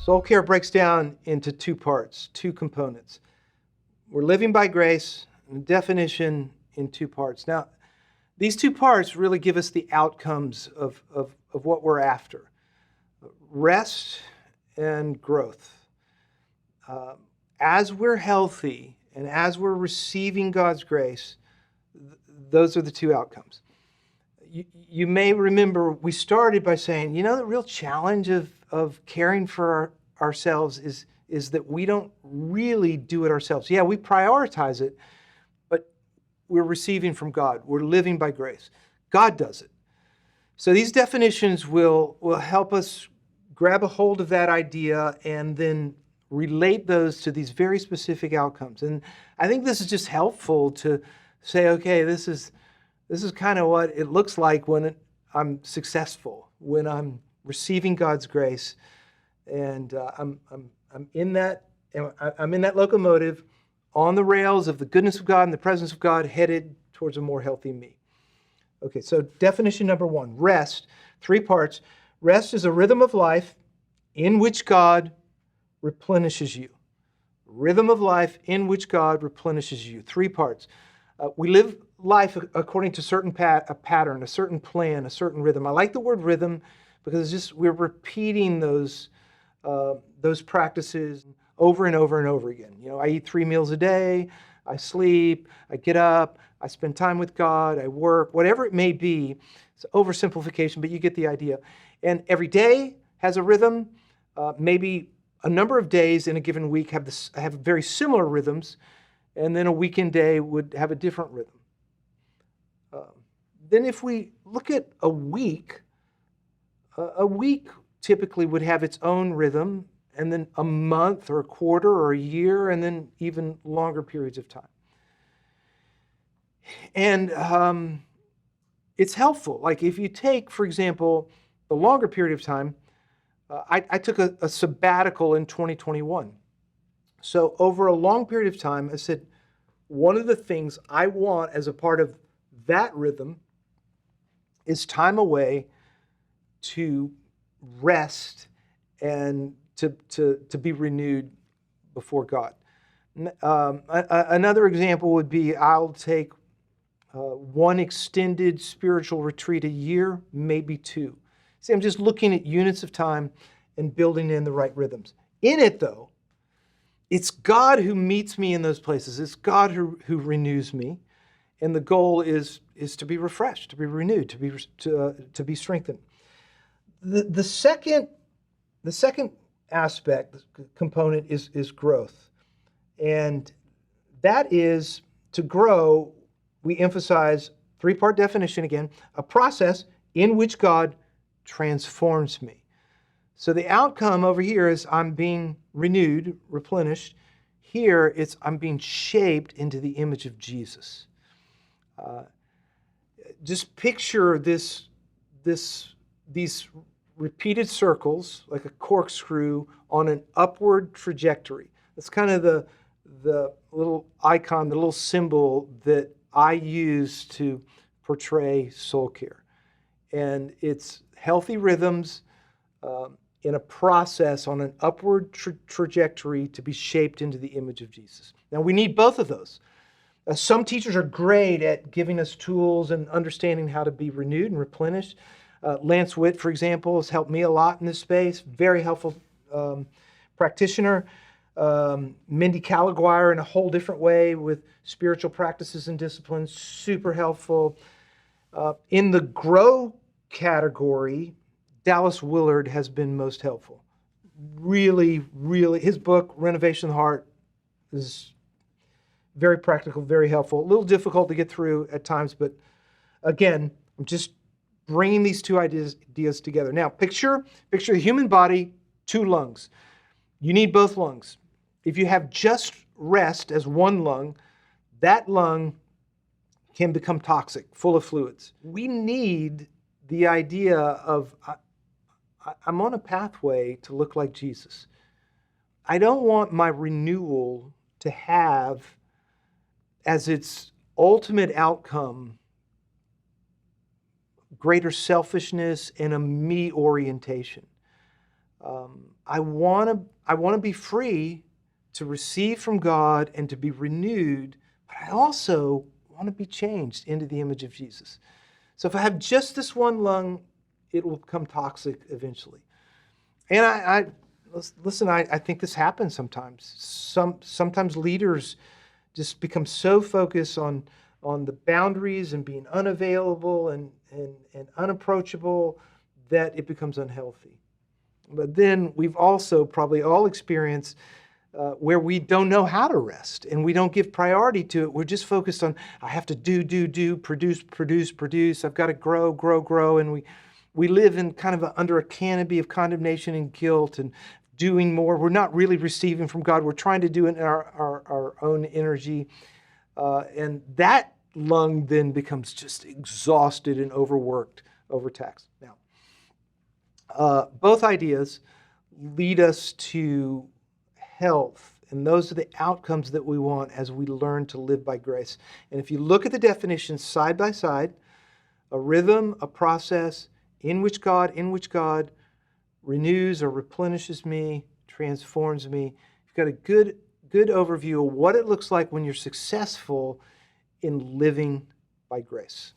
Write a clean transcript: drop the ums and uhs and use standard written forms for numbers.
Soul care breaks down into two parts, two components. We're living by grace, and the definition in two parts. Now, these two parts really give us the outcomes of what we're after. Rest and growth. As we're healthy and as we're receiving God's grace, those are the two outcomes. You may remember we started by saying, the real challenge of caring for ourselves is that we don't really do it ourselves. Yeah, we prioritize it, but we're receiving from God. We're living by grace. God does it. So these definitions will help us grab a hold of that idea and then relate those to these very specific outcomes. And I think this is just helpful to say, okay, this is kind of what it looks like when I'm successful, when I'm receiving God's grace, and I'm in that locomotive on the rails of the goodness of God and the presence of God, headed towards a more healthy me. Okay, so definition number one, rest, 3 parts. Rest is a rhythm of life in which God replenishes you. Rhythm of life in which God replenishes you. 3 parts. We live life according to a pattern, a certain plan, a certain rhythm. I like the word rhythm because it's just we're repeating those practices over and over and over again. I eat 3 meals a day, I sleep, I get up, I spend time with God, I work, whatever it may be. It's oversimplification, but you get the idea. And every day has a rhythm. Maybe a number of days in a given week have very similar rhythms, and then a weekend day would have a different rhythm. Then if we look at a week typically would have its own rhythm, and then a month or a quarter or a year, and then even longer periods of time. And it's helpful. Like if you take, for example, the longer period of time, I took a sabbatical in 2021. So over a long period of time, I said, one of the things I want as a part of that rhythm is time away to rest and to be renewed before God. Another example would be I'll take one extended spiritual retreat a year, maybe 2. See, I'm just looking at units of time and building in the right rhythms. In it, though, it's God who meets me in those places. It's God who renews me. And the goal is to be refreshed, to be renewed, to be strengthened. The second aspect, component is growth. And that is, to grow, we emphasize 3-part definition again, a process in which God transforms me. So the outcome over here is I'm being renewed, replenished. Here it's I'm being shaped into the image of Jesus. Just picture these repeated circles like a corkscrew on an upward trajectory. That's kind of the little icon, the little symbol that I use to portray soul care. And it's healthy rhythms in a process on an upward trajectory to be shaped into the image of Jesus. Now, we need both of those. Some teachers are great at giving us tools and understanding how to be renewed and replenished. Lance Witt, for example, has helped me a lot in this space. Very helpful practitioner. Mindy Caliguire in a whole different way with spiritual practices and disciplines. Super helpful. In the grow category, Dallas Willard has been most helpful. Really, really, his book, Renovation of the Heart, is very practical, very helpful. A little difficult to get through at times, but again, I'm just bringing these two ideas together. Now, picture the human body, 2 lungs. You need both lungs. If you have just rest as one lung, that lung can become toxic, full of fluids. We need the idea of, I'm on a pathway to look like Jesus. I don't want my renewal to have as its ultimate outcome greater selfishness and a me orientation. I want to be free to receive from God and to be renewed, but I also want to be changed into the image of Jesus. So if I have just this one lung, it will become toxic eventually. And listen, I think this happens sometimes. Sometimes leaders just become so focused on the boundaries and being unavailable and unapproachable that it becomes unhealthy. But then we've also probably all experienced where we don't know how to rest and we don't give priority to it. We're just focused on, I have to do, produce. I've got to grow. And we live in kind of under a canopy of condemnation and guilt and doing more. We're not really receiving from God. We're trying to do it in our own energy. And that lung then becomes just exhausted and overworked, overtaxed. Now, both ideas lead us to health, and those are the outcomes that we want as we learn to live by grace. And if you look at the definitions side by side, a rhythm, a process in which God renews or replenishes me, transforms me. You've got a good overview of what it looks like when you're successful in living by grace.